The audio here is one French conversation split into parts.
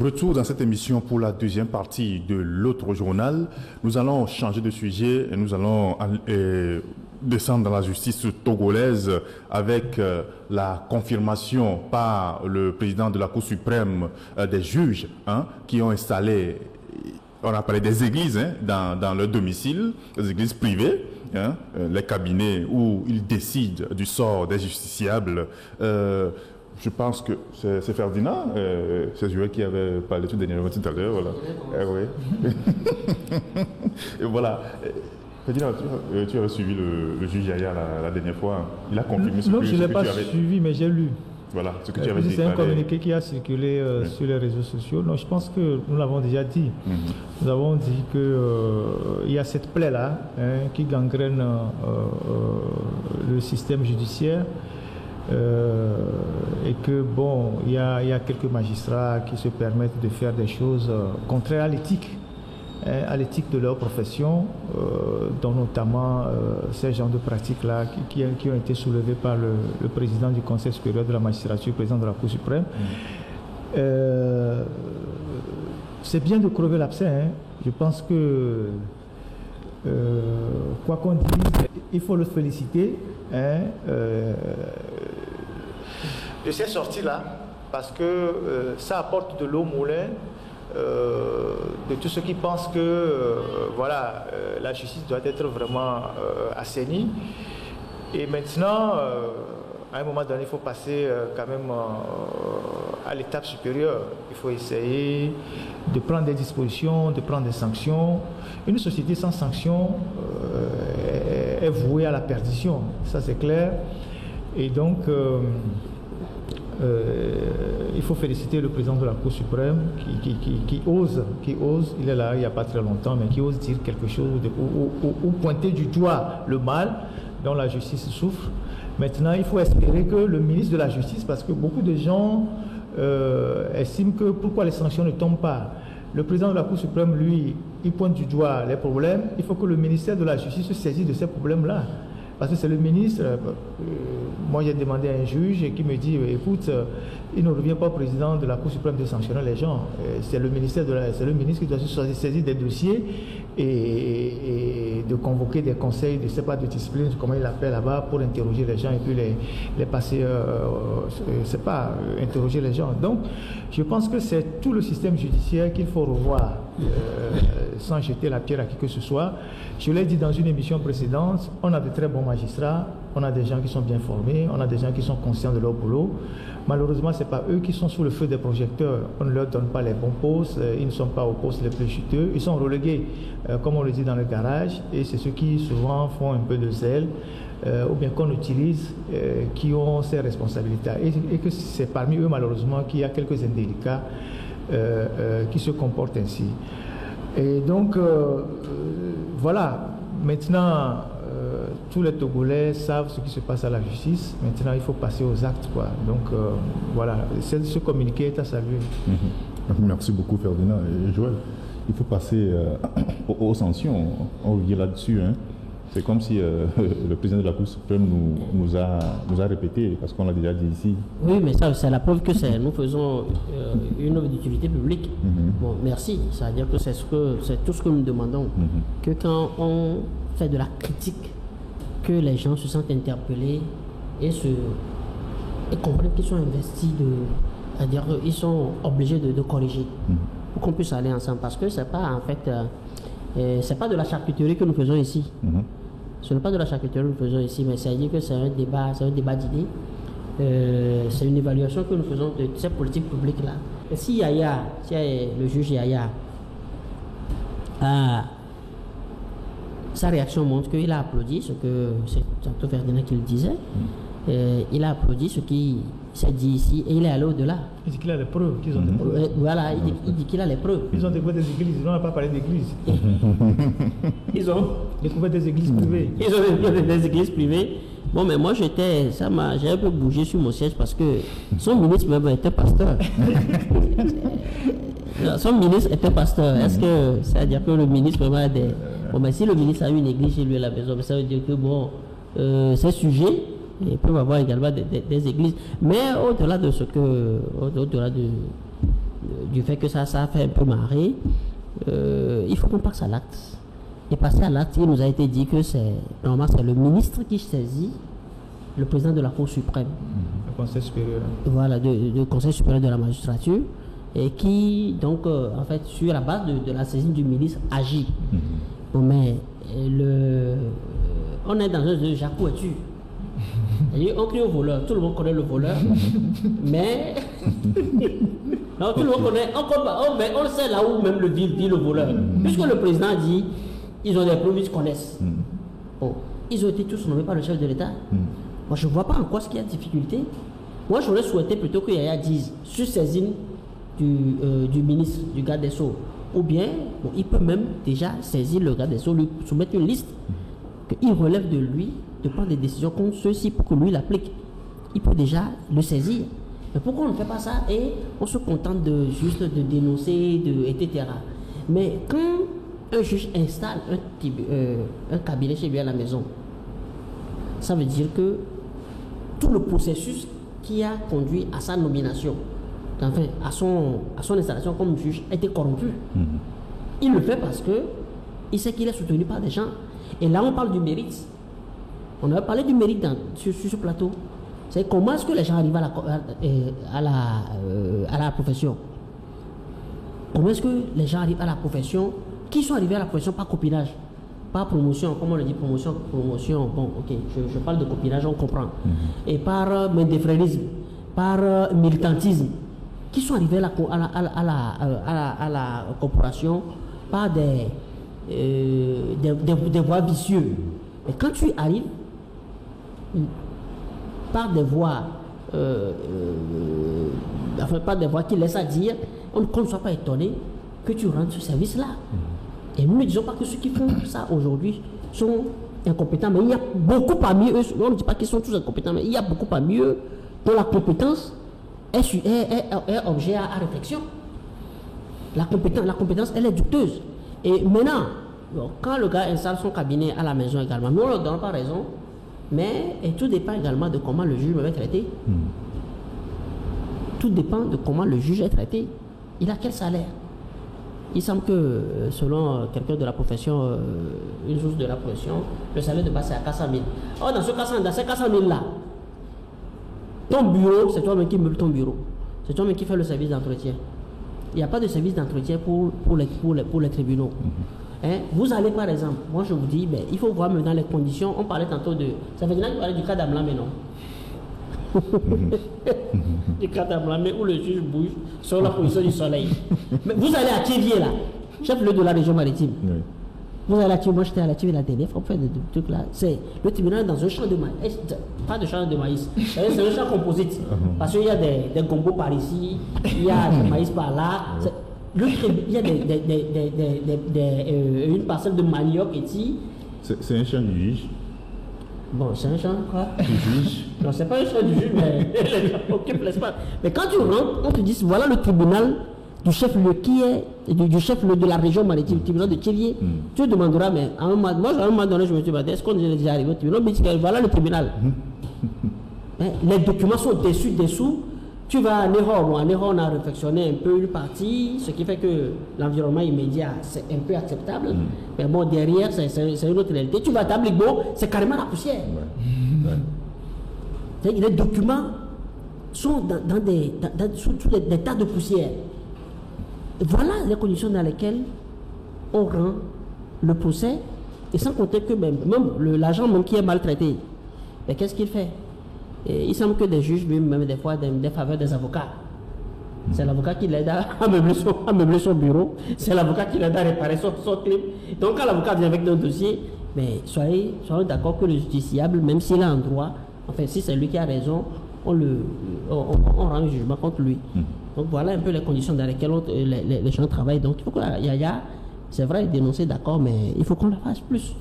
Retour dans cette émission pour la deuxième partie de l'autre journal. Nous allons changer de sujet et nous allons descendre dans la justice togolaise avec la confirmation par le président de la Cour suprême des juges qui ont installé, on a parlé des églises dans leur domicile, des églises privées, les cabinets où ils décident du sort des justiciables. Je pense que c'est Ferdinand, c'est lui qui avait parlé tout dernièrement tout à l'heure. Voilà. Oui. Et voilà. Ferdinand, tu avais suivi le juge Yaya la dernière fois. Il a confirmé ce que tu avais dit. Non, je ne l'ai pas suivi, mais j'ai lu. Voilà, ce que tu avais dit. C'est un communiqué qui a circulé sur les réseaux sociaux. Non, je pense que nous l'avons déjà dit. Nous avons dit qu'il y a cette plaie-là qui gangrène le système judiciaire. Et que bon, il y a quelques magistrats qui se permettent de faire des choses contraires à l'éthique de leur profession, dont notamment ces genres de pratiques-là qui ont été soulevées par le président du Conseil supérieur de la magistrature, le président de la Cour suprême. C'est bien de crever l'abcès. Je pense que, quoi qu'on dise, il faut le féliciter. De ces sorties-là, parce que ça apporte de l'eau au moulin de tous ceux qui pensent que la justice doit être vraiment assainie. Et maintenant, à un moment donné, il faut passer quand même à l'étape supérieure. Il faut essayer de prendre des dispositions, de prendre des sanctions. Une société sans sanctions est vouée à la perdition, ça c'est clair. Et donc, il faut féliciter le président de la Cour suprême qui ose, il est là il n'y a pas très longtemps, mais qui ose dire quelque chose ou pointer du doigt le mal dont la justice souffre. Maintenant, il faut espérer que le ministre de la Justice, parce que beaucoup de gens estiment que pourquoi les sanctions ne tombent pas. Le président de la Cour suprême, lui, il pointe du doigt les problèmes. Il faut que le ministère de la Justice se saisisse de ces problèmes-là. Parce que c'est le ministre, moi j'ai demandé à un juge qui me dit, écoute, il ne revient pas au président de la Cour suprême de sanctionner les gens. C'est le ministre qui doit se saisir des dossiers et de convoquer des conseils de, de discipline, comment il l'appelle là-bas, pour interroger les gens et puis les passer, interroger les gens. Donc, je pense que c'est tout le système judiciaire qu'il faut revoir, sans jeter la pierre à qui que ce soit. Je l'ai dit dans une émission précédente, on a de très bons magistrats, on a des gens qui sont bien formés, on a des gens qui sont conscients de leur boulot. Malheureusement, ce n'est pas eux qui sont sous le feu des projecteurs. On ne leur donne pas les bons postes, ils ne sont pas aux postes les plus juteux. Ils sont relégués, comme on le dit dans le garage, et c'est ceux qui souvent font un peu de zèle, ou bien qu'on utilise, qui ont ces responsabilités. Et que c'est parmi eux, malheureusement, qu'il y a quelques indélicats qui se comportent ainsi. Et donc, voilà, maintenant, tous les Togolais savent ce qui se passe à la justice. Maintenant, il faut passer aux actes, quoi. Donc, voilà, ce communiqué est à saluer. Merci beaucoup, Ferdinand. Et Joël, il faut passer aux sanctions. On revient là-dessus. C'est comme si le président de la Cour suprême nous a répété, parce qu'on l'a déjà dit ici. Oui, mais ça, c'est la preuve que nous faisons une œuvre d'utilité publique. Bon, merci. Ça veut dire que c'est tout ce que nous demandons. Que quand on fait de la critique, que les gens se sentent interpellés et comprennent qu'ils sont investis c'est-à-dire qu'ils sont obligés de corriger pour qu'on puisse aller ensemble. Parce que c'est pas en fait, c'est pas de la charcuterie que nous faisons ici. Ce n'est pas de la charcuterie que nous faisons ici, mais c'est-à-dire que c'est un débat d'idées. C'est une évaluation que nous faisons de ces politiques publiques-là. Et si le juge Yaya, sa réaction montre qu'il a applaudi ce que c'est Santo Ferdinand qui le disait. Il a applaudi ce qui s'est dit ici et il est allé au-delà. Il dit qu'il a les preuves, qu'ils ont des preuves. Voilà, il dit qu'il a les preuves. Ils ont découvert des églises, ils n'ont pas parlé d'églises. Ils ont découvert des églises privées. Ils ont découvert des églises privées. Bon, mais moi j'ai un peu bougé sur mon siège parce que son ministre même était pasteur. Son ministre était pasteur. Est-ce que ça veut dire que le ministre vraiment a des... Bon, mais si le ministre a une église chez lui à la maison, ça veut dire que bon, ces sujets, ils peuvent avoir également des églises. Mais au-delà de ce que... Au-delà du fait que ça fait un peu marrer, il faut qu'on passe à l'acte. Et passer à l'acte, il nous a été dit que normalement c'est le ministre qui saisit le président de la Cour suprême. Le Conseil supérieur. Voilà, du Conseil supérieur de la magistrature, et qui, donc, en fait, sur la base de la saisine du ministre, agit. Bon, mais on est dans un jeu de jacouetu. On crie au voleur, tout le monde connaît le voleur, mais non, tout le monde connaît, on sait là où même le dit le voleur. Puisque le président dit, ils ont des preuves, ils se connaissent. Bon, ils ont été tous nommés par le chef de l'État. Moi, je ne vois pas en quoi ce qu'il y a de difficulté. Moi, j'aurais souhaité plutôt que Yaya dise, sur saisine du ministre, du garde des Sceaux, ou bien, bon, il peut même déjà saisir le garde des Sceaux, lui soumettre une liste, qu'il relève de lui de prendre des décisions contre ceux-ci pour que lui l'applique. Il peut déjà le saisir. Mais pourquoi on ne fait pas ça et on se contente juste de dénoncer, etc. Mais quand un juge installe un cabinet chez lui à la maison, ça veut dire que tout le processus qui a conduit à sa nomination, enfin à son installation comme juge, a été corrompu. Il le fait parce que il sait qu'il est soutenu par des gens. Et là, on parle du mérite. On a parlé du mérite sur ce plateau. C'est comment est-ce que les gens arrivent à la profession. Comment est-ce que les gens arrivent à la profession, qui sont arrivés à la profession par copinage, par promotion, comme on le dit, promotion, bon, ok, je parle de copinage, on comprend. Et par médéfrénisme, par militantisme, qui sont arrivés à la corporation par des voies vicieuses. Et quand tu arrives par des voies par des voies qui laissent à dire, qu'on ne soit pas étonné que tu rentres ce service-là. Et nous ne disons pas que ceux qui font ça aujourd'hui sont incompétents, mais il y a beaucoup parmi eux, on ne dit pas qu'ils sont tous incompétents, mais il y a beaucoup parmi eux dont la compétence est objet à réflexion. La compétence, elle est douteuse. Et maintenant, quand le gars installe son cabinet à la maison également, nous on ne leur donne pas raison, mais tout dépend également de comment le juge va être traité. Tout dépend de comment le juge est traité. Il a quel salaire? Il semble que, selon quelqu'un de la profession, une source de la profession, le salaire de base c'est à 400 000. Or, dans ces 400 000-là, ton bureau, c'est toi-même qui meuble ton bureau. C'est toi-même qui fais le service d'entretien. Il n'y a pas de service d'entretien pour les tribunaux. Hein? Vous allez, par exemple, moi je vous dis, ben, il faut voir maintenant les conditions. On parlait tantôt de... Ça fait maintenant qu'on parlait du cas d'Amlamé, non? Du cas d'Amlamé où le juge bouge sur la position du soleil. Mais vous allez à Thiévier, là, chef-lieu de la région maritime. Oui. Vous allez à Thiévier, moi j'étais à la Thiévier la dernière fois, on fait des trucs là. C'est le tribunal dans un champ de maïs. Pas de champ de maïs, c'est un champ composite. Parce qu'il y a des gombos par ici, il y a du maïs par là. Il y a une parcelle de manioc ici. C'est un champ du juge. Bon, c'est un champ quoi? Du juge. Non, c'est pas un champ du juge, mais les gens occupent l'espace. Mais quand tu rentres, on te dit voilà le tribunal du chef-lieu qui est du chef-lieu de la région maritime, le tribunal de Thiévier. Tu te demanderas, mais à un moment donné, je me suis dit, est-ce qu'on est déjà arrivé au tribunal? Mais voilà le tribunal. Les documents sont dessous. Tu vas à Ného, on a réflexionné un peu une partie, ce qui fait que l'environnement immédiat, c'est un peu acceptable. Mais bon, derrière, c'est une autre réalité. Tu vas à Tabligo, c'est carrément la poussière. Les documents sont sous des tas de poussière. Voilà les conditions dans lesquelles on rend le procès, et sans compter que même l'agent même qui est maltraité, mais qu'est-ce qu'il fait? Et il semble que des juges lui-même des fois des faveurs des avocats. C'est l'avocat qui l'aide à meubler son bureau, c'est l'avocat qui l'aide à réparer son crime. Donc quand l'avocat vient avec un dossier, mais soyez d'accord que le justiciable, même s'il a un droit, enfin si c'est lui qui a raison, on rend un jugement contre lui. Donc voilà un peu les conditions dans lesquelles les gens travaillent. Donc il faut que Yaya, c'est vrai, dénoncer, d'accord, mais il faut qu'on le fasse plus.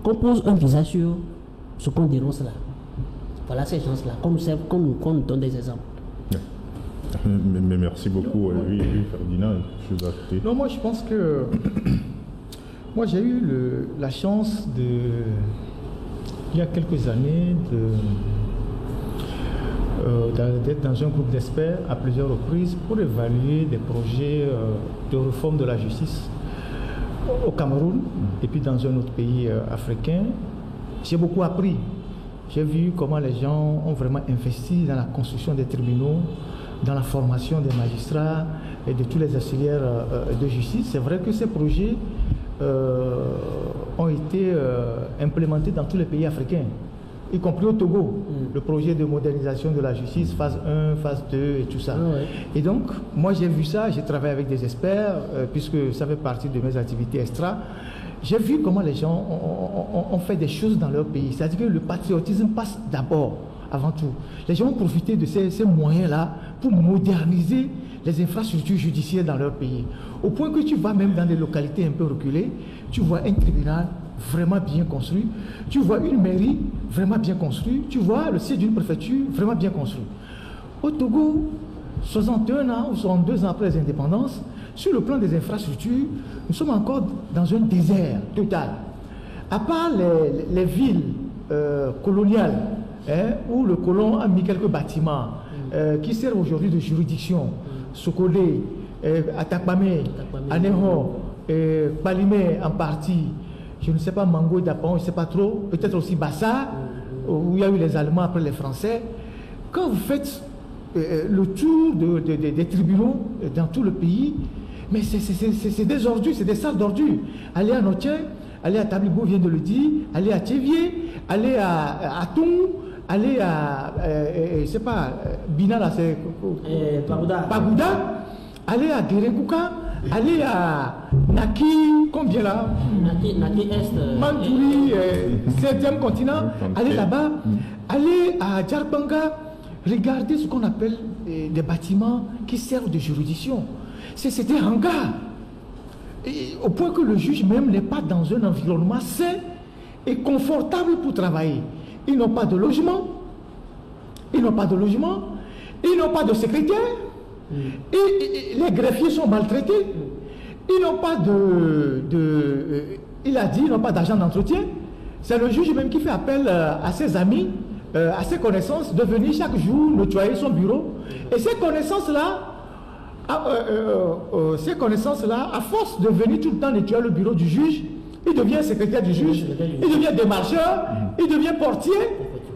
Qu'on pose un visage sur ce qu'on dénonce là. Voilà ces gens-là, qu'on nous donne des exemples. Mais merci beaucoup, oui, Ferdinand. Je vous ajouter. Non, moi je pense que moi j'ai eu la chance il y a quelques années d'être dans un groupe d'experts à plusieurs reprises pour évaluer des projets de réforme de la justice au Cameroun et puis dans un autre pays africain. J'ai beaucoup appris. J'ai vu comment les gens ont vraiment investi dans la construction des tribunaux, dans la formation des magistrats et de tous les auxiliaires de justice. C'est vrai que ces projets ont été implémentés dans tous les pays africains, y compris au Togo. Le projet de modernisation de la justice, phase 1, phase 2 et tout ça. Et donc, moi j'ai vu ça, j'ai travaillé avec des experts, puisque ça fait partie de mes activités extra. J'ai vu comment les gens ont fait des choses dans leur pays. C'est-à-dire que le patriotisme passe d'abord, avant tout. Les gens ont profité de ces moyens-là pour moderniser les infrastructures judiciaires dans leur pays. Au point que tu vas même dans des localités un peu reculées, tu vois un tribunal vraiment bien construit, tu vois une mairie vraiment bien construite, tu vois le siège d'une préfecture vraiment bien construit. Au Togo, 61 ans ou 62 ans après les indépendances, sur le plan des infrastructures, nous sommes encore dans un désert total. À part les villes coloniales, où le colon a mis quelques bâtiments qui servent aujourd'hui de juridiction, Sokolé, Atakpame, Aneho, Palimé en partie, je ne sais pas, Mango, Dapon, je ne sais pas trop, peut-être aussi Bassa, où il y a eu les Allemands après les Français. Quand vous faites le tour des tribunaux dans tout le pays, mais c'est des ordures, c'est des salles d'ordures. Allez à Notien, allez à Tablibo, vient de le dire, allez à Thévier, allez à Toum, allez à, je sais pas, Bina, là, c'est Pagouda, allez à Derengouka, allez à Naki, combien là? Naki Est. Mantouri, 7e continent, allez là-bas, allez à Djarbanga, regardez ce qu'on appelle des bâtiments qui servent de juridiction. C'est des hangars. Et au point que le juge même n'est pas dans un environnement sain et confortable pour travailler. Ils n'ont pas de logement, ils n'ont pas de secrétaire, et les greffiers sont maltraités, ils n'ont pas il a dit, ils n'ont pas d'agent d'entretien. C'est le juge même qui fait appel à ses amis, à ses connaissances, de venir chaque jour nettoyer son bureau. Et ces connaissances-là, à force de venir tout le temps nettoyer le bureau du juge, il devient secrétaire du juge, il devient démarcheur, il devient portier,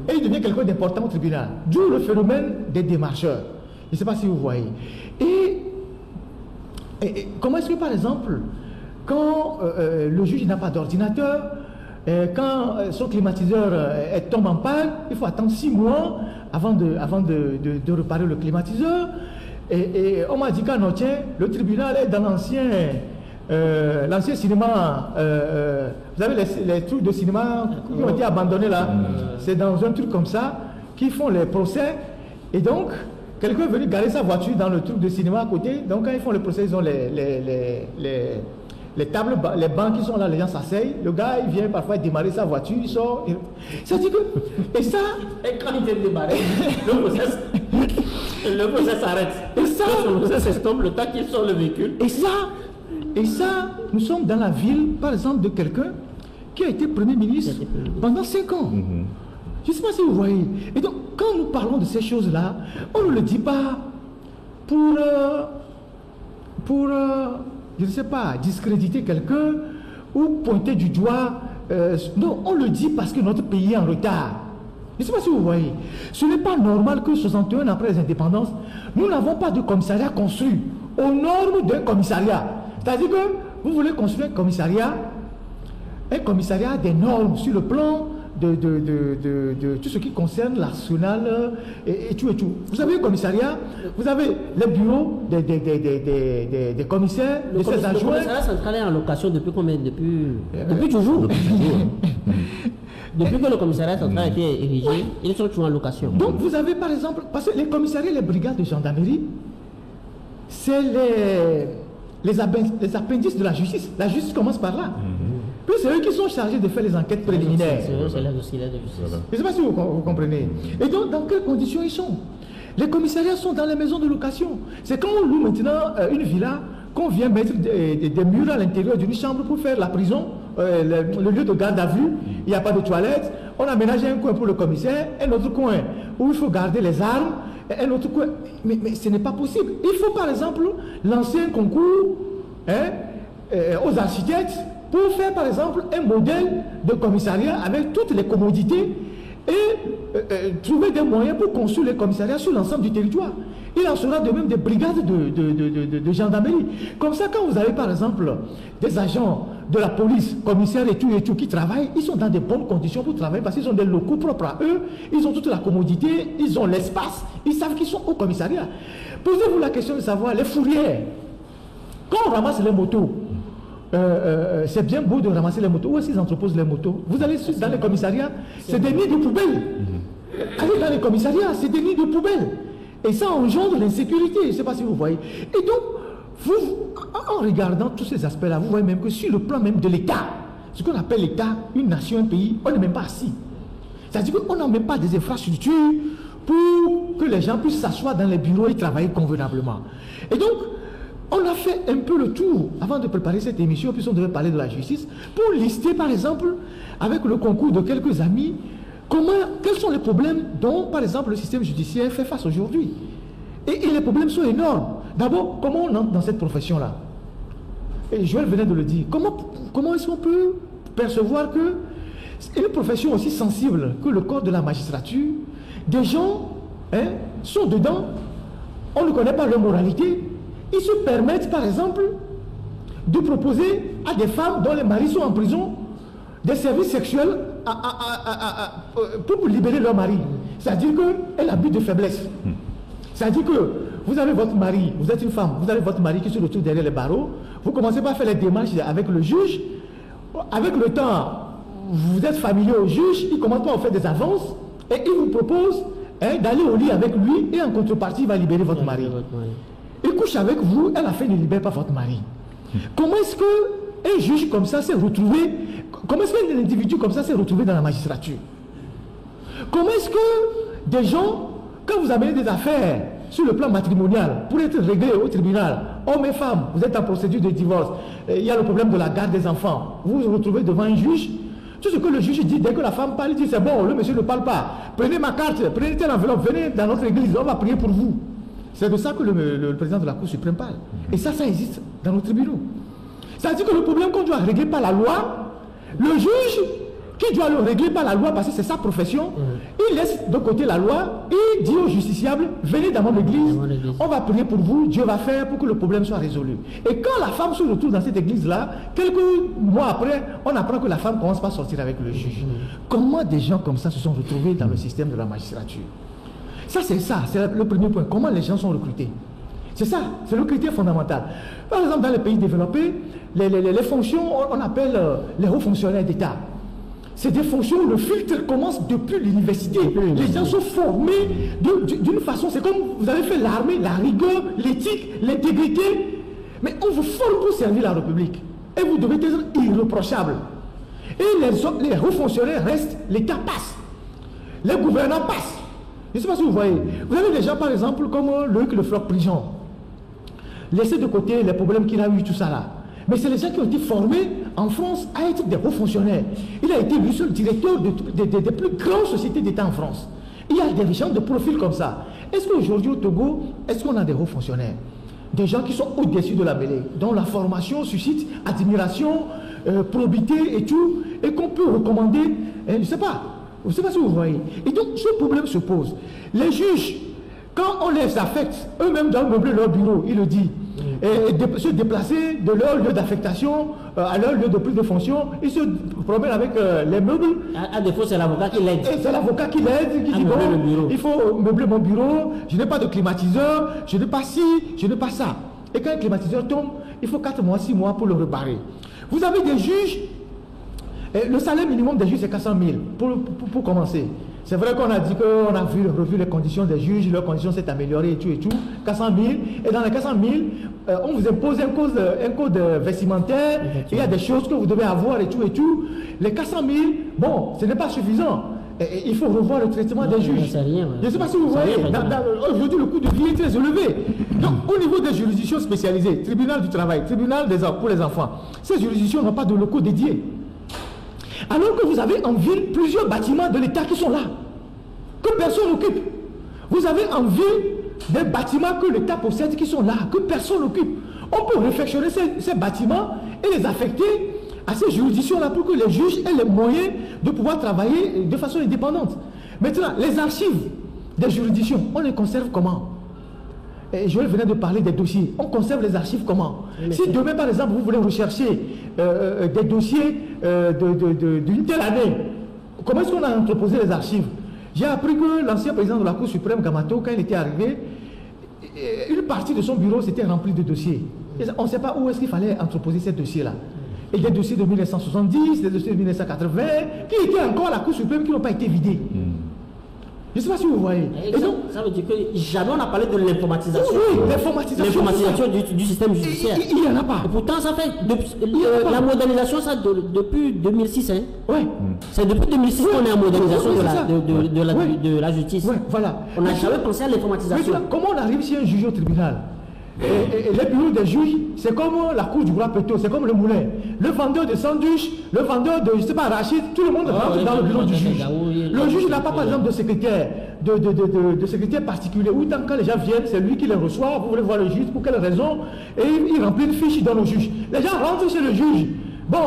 et il devient quelqu'un d'important au tribunal. D'où le phénomène des démarcheurs. Je ne sais pas si vous voyez. Et comment est-ce que, par exemple, quand le juge n'a pas d'ordinateur, quand son climatiseur tombe en panne, il faut attendre 6 mois avant de réparer le climatiseur. Et on m'a dit qu'à Notien, le tribunal est dans l'ancien cinéma. Vous savez, les trucs de cinéma qui ont été abandonnés là, c'est dans un truc comme ça qu'ils font les procès. Et donc, quelqu'un est venu garer sa voiture dans le truc de cinéma à côté. Donc, quand ils font le procès, ils ont les tables, les bancs qui sont là, les gens s'asseyent. Le gars, il vient parfois démarrer sa voiture, il sort. Ça dit que. Et ça. Et quand il vient démarrer, le procès s'arrête. Et ça. Le procès s'estompe le temps qu'il sort le véhicule. Et ça, nous sommes dans la ville, par exemple, de quelqu'un qui a été Premier ministre pendant 5 ans. Je ne sais pas si vous voyez. Et donc, quand nous parlons de ces choses-là, on ne le dit pas pour je ne sais pas, discréditer quelqu'un ou pointer du doigt. Non, on le dit parce que notre pays est en retard. Je ne sais pas si vous voyez. Ce n'est pas normal que 61 ans après les indépendances, nous n'avons pas de commissariat construit aux normes d'un commissariat. C'est-à-dire que vous voulez construire un commissariat a des normes sur le plan de tout ce qui concerne l'arsenal et tout et tout. Vous avez un commissariat, vous avez les bureaux des commissaires, de ses adjoints. Le commissariat central est en location depuis combien? Depuis toujours. Depuis que le commissariat central a été érigé, ils sont toujours en location. Donc vous avez par exemple, parce que les commissariats, les brigades de gendarmerie, c'est les appendices de la justice. La justice commence par là. Puis c'est eux qui sont chargés de faire les enquêtes préliminaires. C'est les auxiliaires de justice. Je ne sais pas si vous comprenez. Et donc, dans quelles conditions ils sont? Les commissariats sont dans les maisons de location. C'est quand on loue maintenant une villa, qu'on vient mettre des murs à l'intérieur d'une chambre pour faire la prison, le lieu de garde à vue, il n'y a pas de toilette. On a aménagé un coin pour le commissaire, un autre coin où il faut garder les armes, un autre coin. Mais ce n'est pas possible. Il faut par exemple lancer un concours aux architectes pour faire par exemple un modèle de commissariat avec toutes les commodités et trouver des moyens pour construire les commissariats sur l'ensemble du territoire. Il en sera de même des brigades de gendarmerie. Comme ça, quand vous avez par exemple des agents de la police, commissaires et tout qui travaillent, ils sont dans de bonnes conditions pour travailler parce qu'ils ont des locaux propres à eux, ils ont toute la commodité, ils ont l'espace, ils savent qu'ils sont au commissariat. Posez-vous la question de savoir, les fourrières, quand on ramasse les motos, c'est bien beau de ramasser les motos. Où est-ce qu'ils entreposent les motos? Vous allez dans les commissariats, c'est des nids de poubelles. Allez dans les commissariats, c'est des nids de poubelles. Et ça engendre l'insécurité. Je ne sais pas si vous voyez. Et donc, en regardant tous ces aspects-là, vous voyez même que sur le plan même de l'État, ce qu'on appelle l'État, une nation, un pays, on n'est même pas assis. C'est-à-dire qu'on n'a même pas des infrastructures pour que les gens puissent s'asseoir dans les bureaux et travailler convenablement. Et donc, on a fait un peu le tour, avant de préparer cette émission, puisqu'on devait parler de la justice, pour lister par exemple, avec le concours de quelques amis, quels sont les problèmes dont, par exemple, le système judiciaire fait face aujourd'hui. Et les problèmes sont énormes. D'abord, comment on entre dans cette profession-là? Et Joël venait de le dire. Comment est-ce qu'on peut percevoir que c'est une profession aussi sensible que le corps de la magistrature, des gens sont dedans, on ne connaît pas leur moralité, ils se permettent, par exemple, de proposer à des femmes dont les maris sont en prison des services sexuels pour libérer leur mari. C'est-à-dire qu'elle abuse de faiblesse. C'est-à-dire que vous avez votre mari, vous êtes une femme, vous avez votre mari qui se retrouve derrière les barreaux, vous commencez par faire les démarches avec le juge. Avec le temps, vous êtes familier au juge, il commence par vous faire des avances et il vous propose d'aller au lit avec lui et en contrepartie, il va libérer votre mari. Il couche avec vous, à la fin, il ne libère pas votre mari. Comment est-ce qu'un juge comme ça s'est retrouvé, comment est-ce qu'un individu comme ça s'est retrouvé dans la magistrature? Comment est-ce que des gens, quand vous amenez des affaires sur le plan matrimonial, pour être réglées au tribunal, hommes et femmes, vous êtes en procédure de divorce, il y a le problème de la garde des enfants, vous vous retrouvez devant un juge, tout ce que le juge dit, dès que la femme parle, il dit c'est bon, le monsieur ne parle pas, prenez ma carte, prenez telle enveloppe, venez dans notre église, on va prier pour vous. C'est de ça que le président de la Cour suprême parle. Et ça existe dans nos tribunaux. C'est-à-dire que le problème qu'on doit régler par la loi, le juge qui doit le régler par la loi parce que c'est sa profession, il laisse de côté la loi et dit aux justiciables, venez dans mon église, on va prier pour vous, Dieu va faire pour que le problème soit résolu. Et quand la femme se retrouve dans cette église-là, quelques mois après, on apprend que la femme commence pas à sortir avec le juge. Comment des gens comme ça se sont retrouvés dans le système de la magistrature? Ça, c'est le premier point. Comment les gens sont recrutés? C'est ça, c'est le critère fondamental. Par exemple, dans les pays développés, les fonctions, on appelle les hauts fonctionnaires d'État. C'est des fonctions où le filtre commence depuis l'université. Les gens sont formés d'une façon, c'est comme vous avez fait l'armée, la rigueur, l'éthique, l'intégrité. Mais on vous forme pour servir la République. Et vous devez être irréprochable. Et les hauts fonctionnaires restent, l'État passe. Les gouvernants passent. Je ne sais pas si vous voyez. Vous avez des gens, par exemple, comme Loïc Le Floch-Prigent. Laissez de côté les problèmes qu'il a eu, tout ça là. Mais c'est les gens qui ont été formés en France à être des hauts fonctionnaires. Il a été lui seul directeur des plus grandes sociétés d'État en France. Il y a des gens de profil comme ça. Est-ce qu'aujourd'hui au Togo, est-ce qu'on a des hauts fonctionnaires? Des gens qui sont au-dessus de la mêlée, dont la formation suscite admiration, probité et tout, et qu'on peut recommander, je ne sais pas. Je ne sais pas si vous voyez. Et donc, ce problème se pose. Les juges, quand on les affecte, eux-mêmes doivent meubler leur bureau, il le dit, et se déplacer de leur lieu d'affectation à leur lieu de prise de fonction, ils se promènent avec les meubles. À défaut, c'est l'avocat qui l'aide. C'est l'avocat qui l'aide, qui dit bon, il faut meubler mon bureau, je n'ai pas de climatiseur, je n'ai pas ci, je n'ai pas ça. Et quand un climatiseur tombe, il faut 4 mois, 6 mois pour le réparer. Vous avez des juges. Et le salaire minimum des juges, c'est 400 000 pour commencer. C'est vrai qu'on a dit qu'on a revu les conditions des juges, leurs conditions s'est améliorées et tout, 400 000. Et dans les 400 000, on vous impose un code vestimentaire, il y a des choses que vous devez avoir et tout. Les 400 000, bon, ce n'est pas suffisant. Et il faut revoir le traitement des juges. Je ne sais pas si vous voyez, aujourd'hui le coût de vie est très élevé. Donc au niveau des juridictions spécialisées, tribunal du travail, tribunal pour les enfants, ces juridictions n'ont pas de locaux dédiés. Alors que vous avez en ville plusieurs bâtiments de l'État qui sont là, que personne n'occupe. Vous avez en ville des bâtiments que l'État possède qui sont là, que personne n'occupe. On peut réfectionner ces bâtiments et les affecter à ces juridictions-là pour que les juges aient les moyens de pouvoir travailler de façon indépendante. Maintenant, les archives des juridictions, on les conserve comment? Et Joël venait de parler des dossiers. On conserve les archives comment? Si demain, par exemple, vous voulez rechercher des dossiers d'une telle année, comment est-ce qu'on a entreposé les archives? J'ai appris que l'ancien président de la Cour suprême, Gamato, quand il était arrivé, une partie de son bureau s'était remplie de dossiers. Et on ne sait pas où est-ce qu'il fallait entreposer ces dossiers-là. Et des dossiers de 1970, des dossiers de 1980, qui étaient encore à la Cour suprême, qui n'ont pas été vidés. Je ne sais pas si vous voyez. Et donc, ça veut dire que jamais on n'a parlé de l'informatisation. Oui, l'informatisation du système judiciaire. Il n'y en a pas. Et pourtant, ça fait la modernisation, ça depuis 2006. Hein. Ouais. C'est depuis 2006 qu'on est en modernisation de la justice. Ouais, voilà. On n'a jamais pensé à l'informatisation. Comment on arrive si un juge au tribunal? Et les bureaux des juges, c'est comme la cour du roi Péto, c'est comme le moulin. Le vendeur de sandwich, le vendeur de, je ne sais pas, arachide, tout le monde rentre dans le bureau du juge. Le juge n'a pas, par exemple, de secrétaire, de secrétaire particulier. Ou tant quand les gens viennent, c'est lui qui les reçoit. Vous voulez voir le juge, pour quelle raison? Et il remplit une fiche, il donne au juge. Les gens rentrent chez le juge. Bon,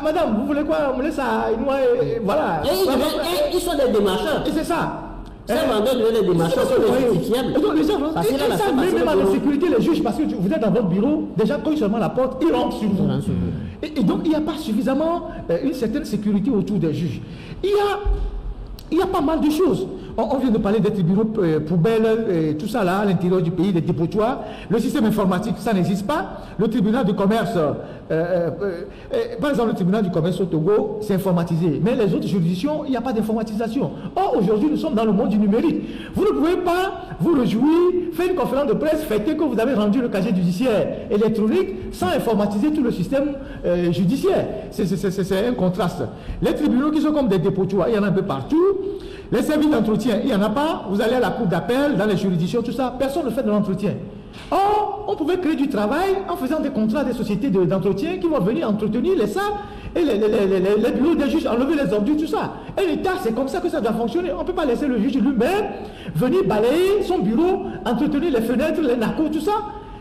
madame, vous voulez quoi? On me laisse à une mois, voilà. Et ils sont des démarcheurs. Et c'est ça. Ces vendeurs deviennent des démarcheurs, sont des justifiables. Et donc les gens, même à la sécurité, les juges, parce que vous êtes dans votre bureau, déjà quand ils seulement la porte, ils rentrent sur vous. Et donc il n'y a pas suffisamment une certaine sécurité autour des juges. Il y a pas mal de choses. On vient de parler des tribunaux poubelles, tout ça là, à l'intérieur du pays, des dépotoirs. Le système informatique, ça n'existe pas. Le tribunal de commerce, par exemple, le tribunal du commerce au Togo, c'est informatisé. Mais les autres juridictions, il n'y a pas d'informatisation. Or, aujourd'hui, nous sommes dans le monde du numérique. Vous ne pouvez pas vous réjouir, faire une conférence de presse, fêter que vous avez rendu le casier judiciaire électronique sans informatiser tout le système judiciaire. C'est un contraste. Les tribunaux qui sont comme des dépotoirs, il y en a un peu partout. Les services d'entretien, il n'y en a pas. Vous allez à la cour d'appel, dans les juridictions, tout ça, personne ne fait de l'entretien. Or, on pouvait créer du travail en faisant des contrats des sociétés d'entretien qui vont venir entretenir les salles et les bureaux des juges, enlever les ordures, tout ça. Et l'État, c'est comme ça que ça doit fonctionner. On ne peut pas laisser le juge lui-même venir balayer son bureau, entretenir les fenêtres, les narcos, tout ça.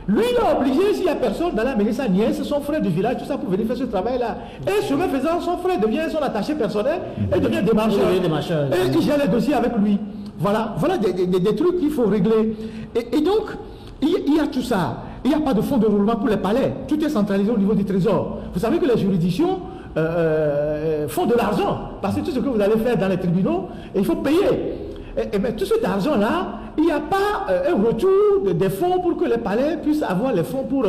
Lui, il est obligé, s'il n'y a personne dans la mairie, sa nièce, son frère du village, tout ça, pour venir faire ce travail-là. Et chemin faisant, son frère devient son attaché personnel et devient démarcheur. Et il gère les dossiers avec lui. Voilà des trucs qu'il faut régler. Et donc, il y a tout ça. Il n'y a pas de fonds de roulement pour les palais. Tout est centralisé au niveau du trésor. Vous savez que les juridictions font de l'argent. Parce que tout ce que vous allez faire dans les tribunaux, il faut payer. Mais tout cet argent-là, il n'y a pas un retour des fonds pour que les palais puissent avoir les fonds pour...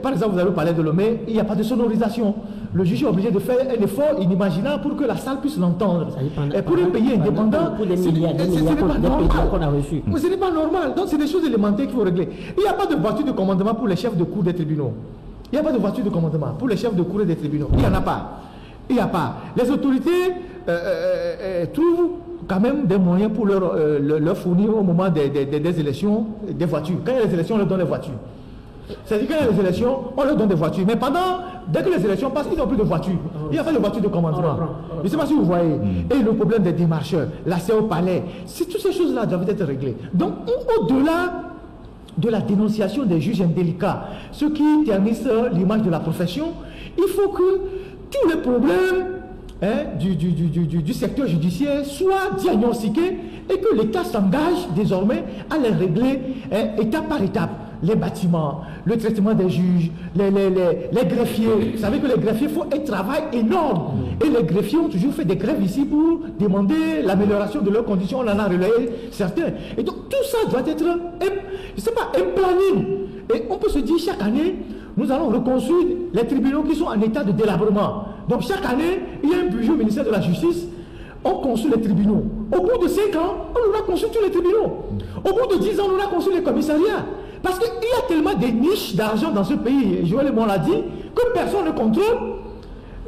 par exemple, vous avez le palais de Lomé, il n'y a pas de sonorisation. Le juge est obligé de faire un effort inimaginable pour que la salle puisse l'entendre. Et pour un pays indépendant, ce n'est pas normal. Donc c'est des choses élémentaires qu'il faut régler. Il n'y a pas de voiture de commandement pour les chefs de cour des tribunaux. Il n'y a pas de voiture de commandement pour les chefs de cour des tribunaux. Il n'y en a pas. Il n'y a pas. Les autorités trouvent quand même des moyens pour leur fournir au moment des élections des voitures. Quand il y a les élections, on leur donne les voitures. C'est-à-dire quand il y a les élections, on leur donne des voitures. Mais dès que les élections passent, ils n'ont plus de voitures. Il n'y a pas de voiture de commandement. Je ne sais pas si vous voyez. Et le problème des démarcheurs, l'accès au palais, toutes ces choses-là doivent être réglées. Donc, au-delà de la dénonciation des juges indélicats, ce qui ternissent l'image de la profession, il faut que tous les problèmes du secteur judiciaire soient diagnostiqués et que l'État s'engage désormais à les régler étape par étape. Les bâtiments, le traitement des juges, les greffiers. Vous savez que les greffiers font un travail énorme. Et les greffiers ont toujours fait des grèves ici pour demander l'amélioration de leurs conditions. On en a relayé certains. Et donc tout ça doit être, je sais pas, un planning. Et on peut se dire chaque année, nous allons reconstruire les tribunaux qui sont en état de délabrement. Donc chaque année, il y a un budget au ministère de la Justice. On construit les tribunaux. Au bout de 5 ans, on aura construit tous les tribunaux. Au bout de 10 ans, on aura construit les commissariats. Parce qu'il y a tellement de niches d'argent dans ce pays, Joël et moi l'a dit, que personne ne contrôle.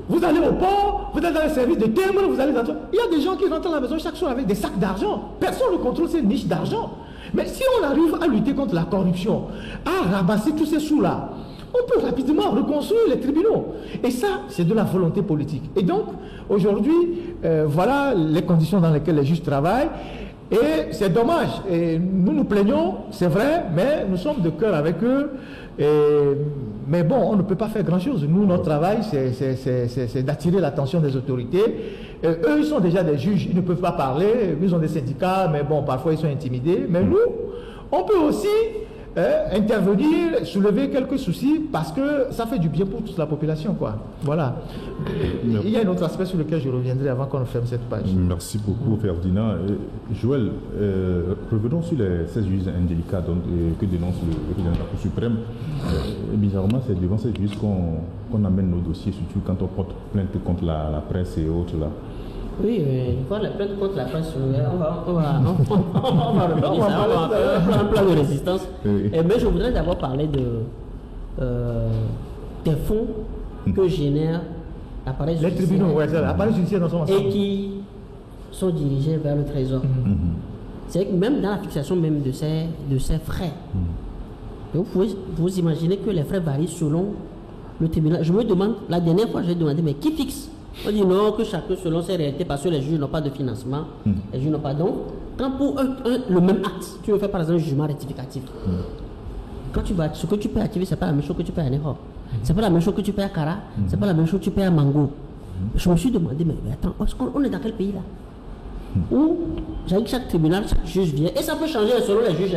Vous allez au port, vous allez dans les services de timbre, vous allez dans... Il y a des gens qui rentrent à la maison chaque soir avec des sacs d'argent. Personne ne contrôle ces niches d'argent. Mais si on arrive à lutter contre la corruption, à ramasser tous ces sous-là, on peut rapidement reconstruire les tribunaux. Et ça, c'est de la volonté politique. Et donc, aujourd'hui, voilà les conditions dans lesquelles les juges travaillent. Et c'est dommage. Et nous nous plaignons, c'est vrai, mais nous sommes de cœur avec eux. Mais bon, on ne peut pas faire grand-chose. Nous, notre travail, c'est d'attirer l'attention des autorités. Eux, ils sont déjà des juges, ils ne peuvent pas parler. Ils ont des syndicats, mais bon, parfois ils sont intimidés. Mais nous, on peut aussi intervenir, soulever quelques soucis, parce que ça fait du bien pour toute la population, quoi. Voilà. Il y a un autre aspect sur lequel je reviendrai avant qu'on ferme cette page. Merci beaucoup, Ferdinand. Joël, revenons sur les 16 juges indélicats que dénonce le président de la Cour suprême. Bizarrement, c'est devant ces juges qu'on amène nos dossiers, surtout quand on porte plainte contre la presse et autres là. Oui, pour la plainte contre la presse, on va revenir ça, on va faire un plan de résistance. Oui. Mais je voudrais d'abord parler des fonds que génère l'appareil Les judiciaire. tribunaux, ouais, l'appareil judiciaire dans son ensemble. Et qui sont dirigés vers le trésor. C'est que même dans la fixation même de ces frais, donc vous imaginez que les frais varient selon le tribunal. Je me demande, la dernière fois j'ai demandé, mais qui fixe? On dit non, que chacun selon ses réalités, parce que les juges n'ont pas de financement, les juges n'ont pas. Donc, quand pour le même acte, tu veux faire par exemple un jugement rectificatif, quand tu vas, ce que tu peux activer, c'est pas la même chose que tu payes à Nehor, c'est pas la même chose que tu payes à Kara, c'est pas la même chose que tu payes à Mango. Je me suis demandé, mais attends, on est dans quel pays là? Où chaque tribunal, chaque juge vient, et ça peut changer selon les juges.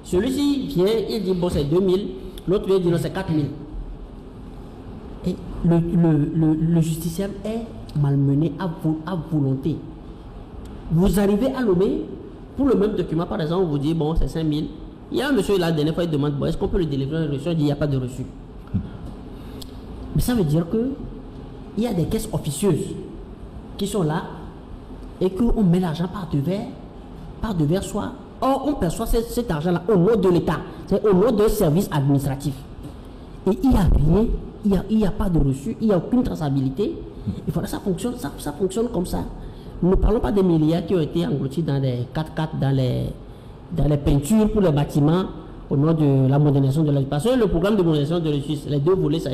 Celui-ci vient, il dit bon, c'est 2000, l'autre vient, il dit non, c'est 4000. Et le justiciable est malmené à volonté. Vous arrivez à Lomé, pour le même document, par exemple, on vous dit, bon, c'est 5000. Il y a un monsieur, la dernière fois, il demande, bon, est-ce qu'on peut le délivrer un reçu? Il dit, il n'y a pas de reçu. Mais ça veut dire qu'il y a des caisses officieuses qui sont là et qu'on met l'argent par devers soi. Or, on perçoit cet argent-là au nom de l'État, c'est au nom d'un service administratif. Et il n'y a rien. Il n'y a pas de reçu, il n'y a aucune traçabilité. Et voilà, ça fonctionne comme ça. Nous ne parlons pas des milliards qui ont été engloutis dans les 4x4, dans les peintures pour les bâtiments au nom de la modernisation de la Parce que le programme de modernisation de la justice, les deux volets, ça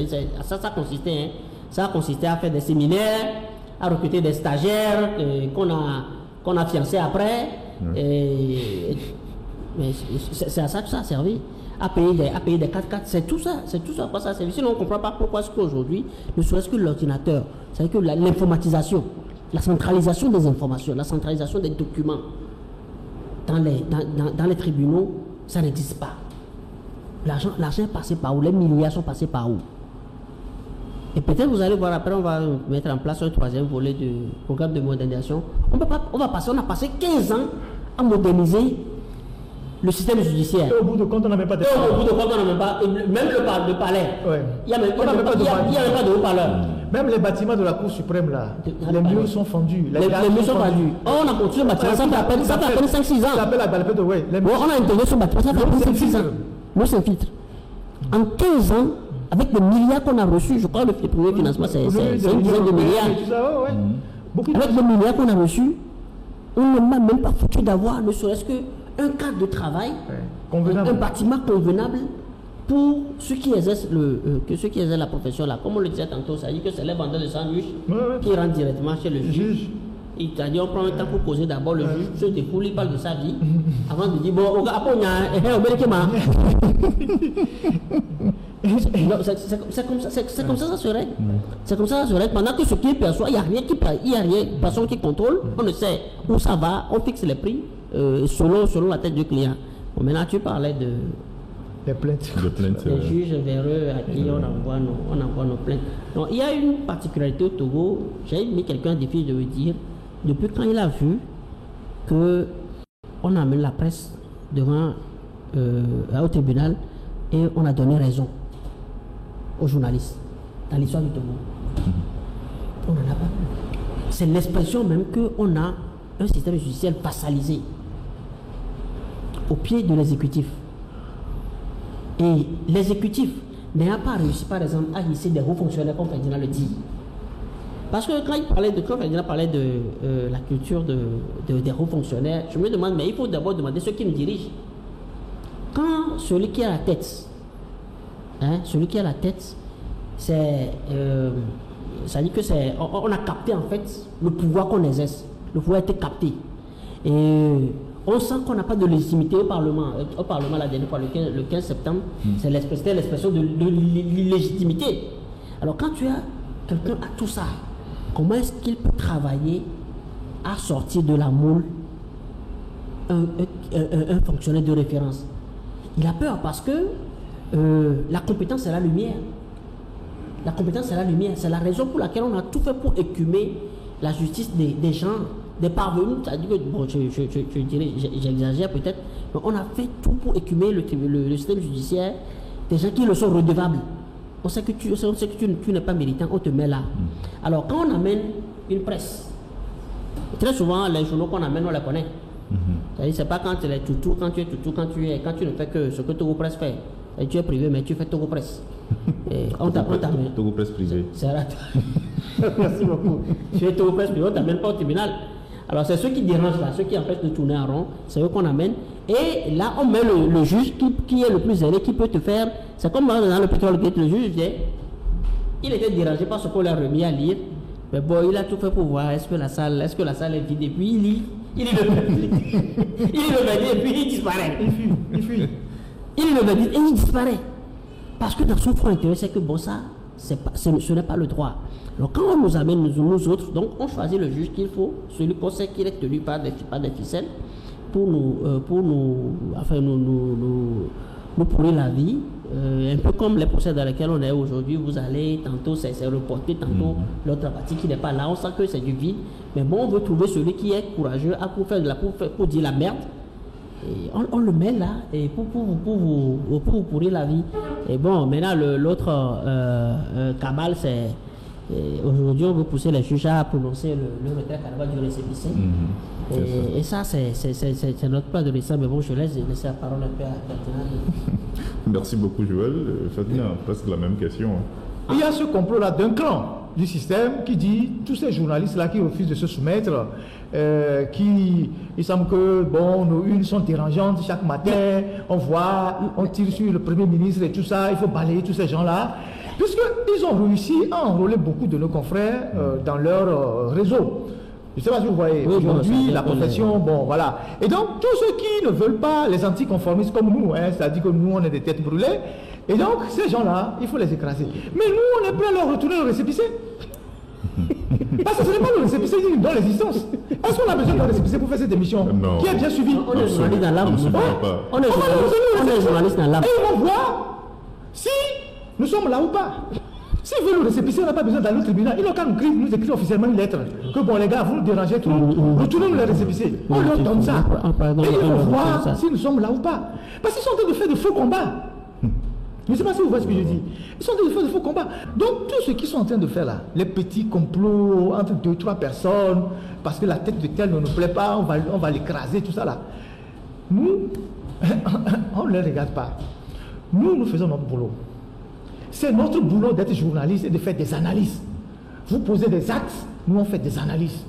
consistait. Hein. Ça consistait à faire des séminaires, à recruter des stagiaires qu'on a fiancés après. Mais c'est à ça que ça a servi. À payer des 4x4, c'est tout ça à quoi ça sert. Sinon on ne comprend pas pourquoi est-ce qu'aujourd'hui, ne serait-ce que l'ordinateur, c'est-à-dire que l'informatisation, la centralisation des informations, la centralisation des documents dans les tribunaux, ça n'existe pas. L'argent est passé par où? Les milliards sont passés par où? Et peut-être vous allez voir après, on va mettre en place un troisième volet du programme de modernisation. On a passé 15 ans à moderniser le système judiciaire. Et au bout de compte, on n'a même pas de même le palais. Ouais. Il n'y a même pas de haut-parleur. Même les bâtiments de la Cour suprême, là, les murs sont fendus. Les murs sont fendus. Oh, on a construit le bâtiment, ça fait à peine 5-6 ans. Ça s'appelle la balpette, ouais. On a intégré ce bâtiment, ça fait à peine 5-6 ans. Nous, c'est un filtre. En 15 ans, avec les milliards qu'on a reçus, je crois que le premier financement, c'est une dizaine de milliards. Avec les milliards qu'on a reçus, on ne m'a même pas foutu d'avoir, ne serait-ce qu'un cadre de travail, un bâtiment convenable pour ceux qui exercent la profession là. Comme on le disait tantôt, ça dit que c'est les vendeurs de sandwich qui rentrent directement chez le juge. Il t'a dit on prend un temps pour poser d'abord le juge, se découle, il parle de sa vie, avant de dire bon, après on a un bénéfice. C'est comme ça ça se règle. C'est comme ça ça se règle. Pendant que ce qui perçoit, il n'y a rien, personne qui contrôle, on ne sait où ça va, on fixe les prix selon la tête du client. Bon, maintenant tu parlais des plaintes. Les juges véreux à qui on envoie nos plaintes. Donc il y a une particularité au Togo, j'ai mis quelqu'un en défi de me dire, depuis quand il a vu qu'on amène la presse devant au tribunal et on a donné raison aux journalistes dans l'histoire du Togo. On n'en a pas vu. C'est l'expression même qu'on a un système judiciaire vassalisé au pied de l'exécutif. Et l'exécutif n'a pas réussi, par exemple, à hisser des hauts fonctionnaires, comme Ferdinand le dit. Parce que quand Ferdinand parlait de la culture des hauts fonctionnaires, je me demande, mais il faut d'abord demander ceux qui nous dirigent. Quand celui qui est à la tête hein, celui qui a la tête, c'est... ça dit que c'est... On a capté en fait le pouvoir qu'on exerce. Le pouvoir a été capté. Et on sent qu'on n'a pas de légitimité au Parlement. Au Parlement, la dernière fois, le 15 septembre, c'était l'expression de l'illégitimité. Alors quand tu as quelqu'un à tout ça, comment est-ce qu'il peut travailler à sortir de la moule un fonctionnaire de référence? Il a peur parce que la compétence c'est la lumière. La compétence c'est la lumière. C'est la raison pour laquelle on a tout fait pour écumer la justice des gens, des parvenus. C'est-à-dire que, bon, je dirais, j'exagère peut-être, mais on a fait tout pour écumer le système judiciaire des gens qui le sont redevables. On sait que tu n'es pas méritant, on te met là. Alors quand on amène une presse, très souvent les journaux qu'on amène, on les connaît. C'est-à-dire, c'est pas quand tu es toutou, quand tu ne fais que ce que Togo Presse fait. Et tu es privé, mais tu fais Togo Presse. On t'amène. Togo Presse privé. C'est vrai. Merci beaucoup. Tu fais Togo Presse privé, on t'amène pas au tribunal. Alors c'est ceux qui dérangent là, ceux qui empêchent de tourner en rond, c'est eux qu'on amène. Et là, on met le juge qui est le plus zélé, qui peut te faire. C'est comme dans le pétrole gate, le juge vient. Il était dérangé par ce qu'on lui a remis à lire. Mais bon, il a tout fait pour voir est-ce que la salle est vide. Et puis il lit. Il lit le verdict. Il lit le verdict et puis il disparaît. Il fuit. Il lit le verdict et il disparaît. Parce que dans son fond intérieur, c'est que bon, ça, ce n'est pas le droit. Alors quand on nous amène, nous autres, donc on choisit le juge qu'il faut, celui qu'on sait qu'il est tenu par des ficelles, pour nous pourrir la vie. Un peu comme les procès dans lesquels on est aujourd'hui, vous allez, tantôt c'est reporté, tantôt l'autre partie qui n'est pas là, on sent que c'est du vide. Mais bon, on veut trouver celui qui est courageux pour dire la merde. Et on le met là et pour vous pourrir la vie. Et bon, maintenant l'autre cabale, c'est aujourd'hui on veut pousser les juges à prononcer le retrait carnaval du récépissé. Et ça c'est notre plan de l'essai. Mais bon, je laisse la parole un peu à Fatina. Merci beaucoup Joël. Fatina, presque la même question. Il y a ce complot là d'un clan du système qui dit tous ces journalistes là qui refusent de se soumettre, il semble que bon, nos unes sont dérangeantes chaque matin, on tire sur le Premier ministre et tout ça, il faut balayer tous ces gens là, puisqu'ils ont réussi à enrôler beaucoup de nos confrères dans leur réseau. Je ne sais pas si vous voyez, aujourd'hui, la profession, bon, voilà. Et donc, tous ceux qui ne veulent pas, les anticonformistes comme nous, c'est-à-dire que nous, on est des têtes brûlées, et donc, ces gens-là, il faut les écraser. Mais nous, on est prêts à leur retourner le récépissé. Parce que ce n'est pas le récépissé qui nous donne l'existence. Est-ce qu'on a besoin d'un récépissé pour faire cette émission qui est bien suivie? On est journaliste dans l'âme. On est journaliste dans l'âme. Et ils vont voir si nous sommes là ou pas. S'ils veulent le récépissé, on n'a pas besoin d'aller au tribunal. Ils n'ont qu'à nous écrire officiellement une lettre. Que bon, les gars, vous nous dérangez trop. Retournez-nous les récépissés. On leur donne ça. Et ils vont voir si nous sommes là ou pas. Parce qu'ils sont en train de faire de faux combats. Je ne sais pas si vous voyez ce que je dis. Ils sont en train de faire de faux combats. Donc, tout ce qu'ils sont en train de faire là, les petits complots entre 2-3 personnes, parce que la tête de tel ne nous plaît pas, on va l'écraser, tout ça là. Nous, on ne les regarde pas. Nous faisons notre boulot. C'est notre boulot d'être journaliste et de faire des analyses. Vous posez des axes, nous on fait des analyses.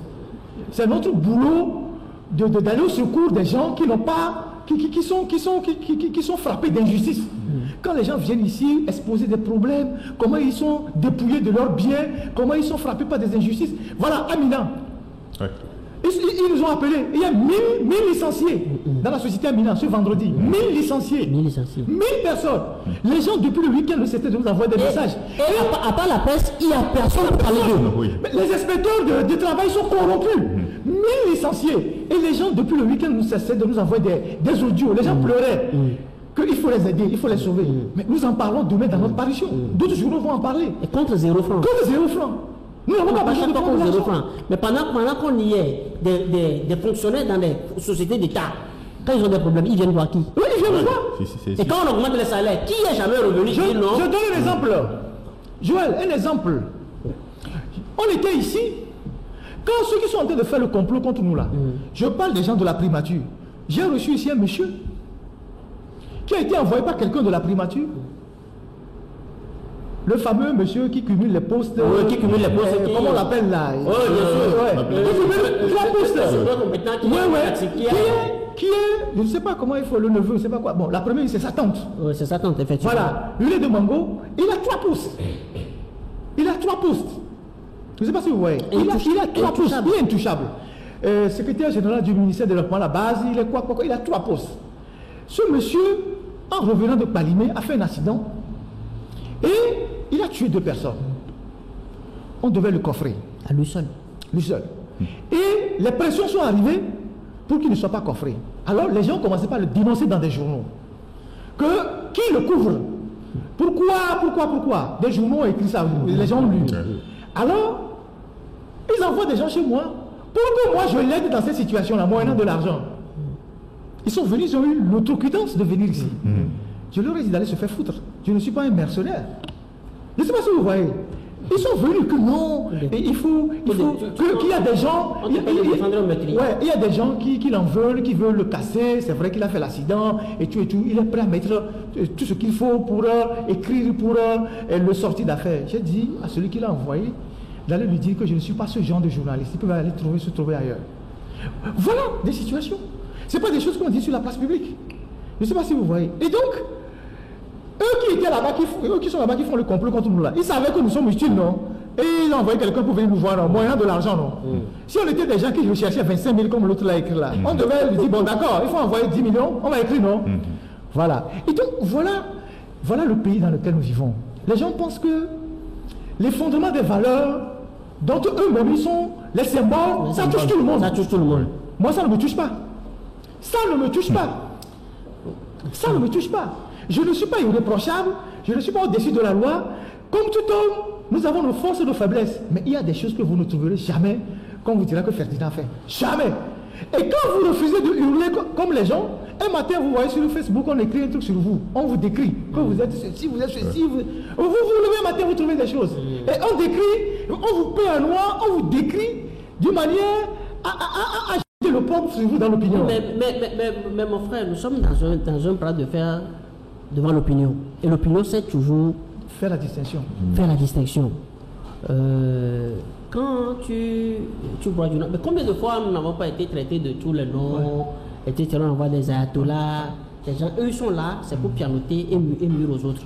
C'est notre boulot d'aller au secours des gens qui n'ont pas, qui sont frappés d'injustice. Quand les gens viennent ici exposer des problèmes, comment ils sont dépouillés de leurs biens, comment ils sont frappés par des injustices. Voilà, Amina. Ouais. Ils nous ont appelés. Il y a 1000 licenciés dans la société Amina ce vendredi. 1000 licenciés. 1000 personnes. Les gens, depuis le week-end, c'était de nous envoyer des messages. Et à part la presse, il n'y a personne pour parler d'eux. Oui. Les inspecteurs de travail sont corrompus. 1000 licenciés. Et les gens, depuis le week-end, nous cessaient de nous envoyer des audios. Les gens pleuraient. Qu'il faut les aider, il faut les sauver. Mais nous en parlons demain dans notre parution. D'autres journaux vont en parler. Et contre 0 francs. Contre 0 francs. Nous n'avons pas besoin de prendre 0 francs. Mais pendant qu'on y est, des fonctionnaires dans des sociétés d'État, quand ils ont des problèmes, ils viennent voir qui? Oui, ils viennent voir. Et quand on augmente les salaires, qui est jamais revenu? Je donne un exemple. Joël, un exemple. On était ici. Quand ceux qui sont en train de faire le complot contre nous là, je parle des gens de la primature. J'ai reçu ici un monsieur qui a été envoyé par quelqu'un de la primature. Le fameux monsieur qui cumule les postes. Oui, qui cumule les postes. Comment on l'appelle là? Oui, bien sûr. Il cumule 3 postes. qui est, je ne sais pas comment il faut, le neveu, je ne sais pas quoi. Bon, la première, c'est sa tante. Oui, c'est sa tante, effectivement. Voilà, le lait de mango, il a 3 pouces. Il a 3 pouces. Je ne sais pas si vous voyez. Il a 3 pouces, il est intouchable. Secrétaire général du ministère de développement à la base, il est quoi, il a 3 pouces. Ce monsieur, en revenant de Palimé, a fait un accident et il a tué 2 personnes. On devait le coffrer. À lui seul. Lui seul. Et les pressions sont arrivées pour qu'il ne soit pas coffré. Alors les gens ont commencé par le dénoncer dans des journaux. Qui le couvre? Pourquoi? Des journaux ont écrit ça, les gens ont lu. Alors, ils envoient des gens chez moi pour que moi je l'aide dans cette situation-là, moyennant de l'argent. Ils sont venus, ils ont eu l'outrecuidance de venir ici. Je leur ai dit d'aller se faire foutre. Je ne suis pas un mercenaire. Je ne sais pas si vous voyez. Ils sont venus que non, il faut qu'il y a des gens, il y a des gens qui l'en veulent, qui veulent le casser. C'est vrai qu'il a fait l'accident et tout. Il est prêt à mettre tout ce qu'il faut pour écrire, pour le sortir d'affaires. J'ai dit à celui qui l'a envoyé d'aller lui dire que je ne suis pas ce genre de journaliste. Il peut aller se trouver ailleurs. Voilà des situations. Ce n'est pas des choses qu'on dit sur la place publique. Je ne sais pas si vous voyez. Et donc, eux qui étaient là-bas, qui sont là-bas, qui font le complot contre nous là, ils savaient que nous sommes utiles, non? Et ils ont envoyé quelqu'un pour venir nous voir, non? Moyen de l'argent, non? Si on était des gens qui recherchaient 25 000 comme l'autre l'a écrit là, on devait lui dire, bon d'accord, il faut envoyer 10 millions, on va écrire, non? Voilà. Et donc, voilà le pays dans lequel nous vivons. Les gens pensent que les fondements des valeurs, dont eux-mêmes ils sont les symboles, ça touche tout le monde. Ça touche tout le monde. Moi, ça ne me touche pas. Ça ne me touche pas. Ça ne me touche pas. Je ne suis pas irréprochable, je ne suis pas au-dessus de la loi. Comme tout homme, nous avons nos forces et nos faiblesses. Mais il y a des choses que vous ne trouverez jamais, comme vous direz que Ferdinand fait. Jamais. Et quand vous refusez de hurler comme les gens, un matin vous voyez sur le Facebook, on écrit un truc sur vous, on vous décrit, que vous êtes ceci, vous êtes ceci, vous levez un matin, vous trouvez des choses. Et on décrit, on vous paie un noir, on vous décrit d'une manière à jeter le pompe sur vous dans l'opinion. Mais mon frère, nous sommes dans un bras de fer devant l'opinion. Et l'opinion, c'est toujours faire la distinction. Faire la distinction. Quand tu vois du nom, mais combien de fois nous n'avons pas été traités de tous les noms, etc. On voit des ayatollahs, des gens, eux ils sont là, c'est pour pianoter et mûrir aux autres.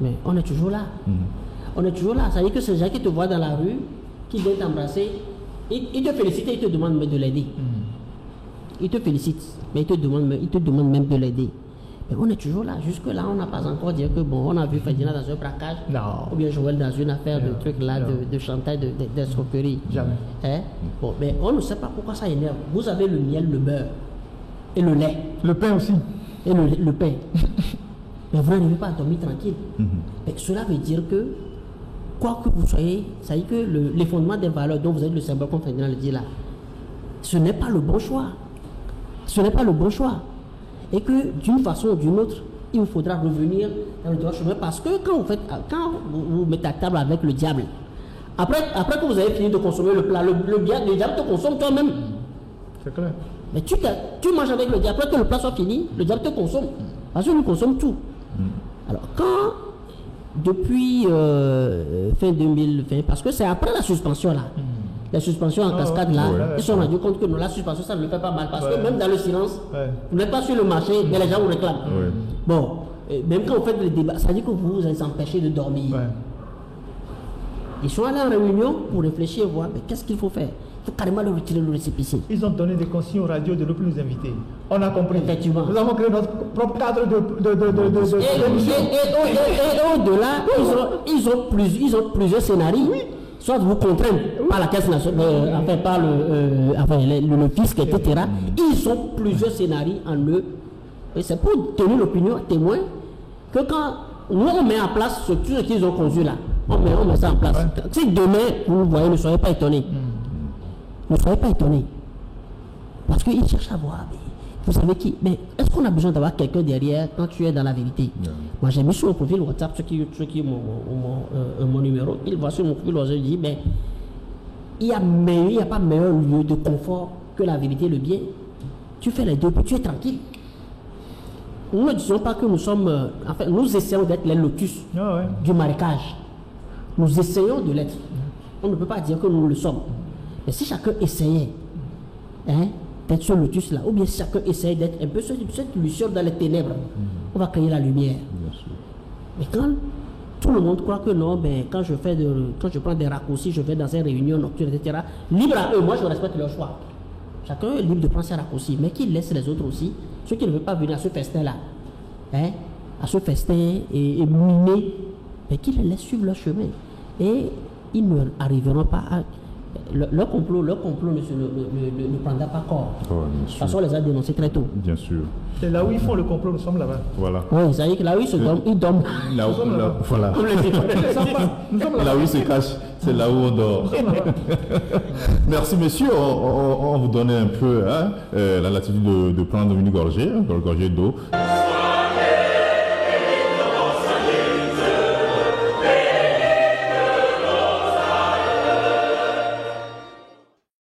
Mais on est toujours là. On est toujours là. Ça veut dire que ces gens qui te voient dans la rue, qui viennent t'embrasser, ils te félicitent et ils te demandent même de l'aider. Ils te félicitent, mais ils te demandent même de l'aider. Mais on est toujours là. Jusque-là, on n'a pas encore dit que bon, on a vu Ferdinand dans un braquage. Non. Ou bien Joël dans une affaire de trucs là, de chantage, d'escroquerie. Jamais. Hein? Bon, mais on ne sait pas pourquoi ça énerve. Vous avez le miel, le beurre et le lait. Le pain aussi. Et le pain. Mais vous n'arrivez pas à dormir tranquille. Mais cela veut dire que, quoi que vous soyez, ça veut dire que les fondements des valeurs dont vous êtes le symbole, comme Ferdinand le dit là, ce n'est pas le bon choix. Ce n'est pas le bon choix. Et que d'une façon ou d'une autre, il vous faudra revenir dans le droit chemin parce que quand vous mettez à table avec le diable, après que vous avez fini de consommer le plat, le diable te consomme toi-même. C'est clair. Mais tu manges avec le diable, après que le plat soit fini, le diable te consomme. Parce qu'il nous consomme tout. Alors quand, depuis fin 2020, parce que c'est après la suspension là, la suspension en cascade là, ils se sont rendus compte que la suspension ça ne le fait pas mal parce que même dans le silence, vous n'êtes pas sur le marché, mais les gens vous réclament. Bon, même quand vous faites le débat, ça dit que vous vous empêchez de dormir. Ils sont allés en réunion pour réfléchir, voir mais qu'est-ce qu'il faut faire. Il faut carrément le retirer le récépissé. Ils ont donné des consignes aux radios de ne plus nous inviter. On a compris. Effectivement. Nous avons créé notre propre cadre de et au-delà, ils ont plusieurs scénarios. Soit vous contraignent par la caisse nationale, enfin par le fisc, etc. Ils ont plusieurs scénarios en eux. Et c'est pour tenir l'opinion témoin que quand nous on met en place tout ce qu'ils ont conduit là, on met ça en place. Si demain, vous voyez, ne soyez pas étonnés. Ne soyez pas étonnés. Parce qu'ils cherchent à voir. Vous savez qui? Mais est-ce qu'on a besoin d'avoir quelqu'un derrière quand tu es dans la vérité? Moi j'ai mis sur mon profil WhatsApp, ceux qui ont mon numéro, ils voient sur mon profil WhatsApp, ils disent, mais il n'y a pas meilleur lieu de confort que la vérité et le bien. Tu fais les deux, puis tu es tranquille. Nous ne disons pas que nous sommes... enfin, nous essayons d'être les lotus du marécage. Nous essayons de l'être. On ne peut pas dire que nous le sommes. Mais si chacun essayait, d'être ce lotus-là, ou bien chacun essaye d'être un peu cette luciole dans les ténèbres, on va créer la lumière. Mais quand tout le monde croit que non, ben, quand je prends des raccourcis, je vais dans ces réunions nocturnes, etc., libre à eux, moi je respecte leur choix. Chacun est libre de prendre ses raccourcis, mais qu'ils laissent les autres aussi, ceux qui ne veulent pas venir à ce festin-là, hein, à ce festin et miner, mais qu'ils les laissent suivre leur chemin. Et ils ne arriveront pas à... Leur complot ne prendra pas corps. Oh, de toute façon, on les a dénoncés très tôt. Bien sûr. C'est là où ils font le complot, nous sommes là-bas. Voilà. Oui, ça veut dire que là où ils dorment. Voilà. Là où ils se cachent, c'est là où on dort. Merci, messieurs. On vous donne un peu la latitude de prendre une gorgée d'eau.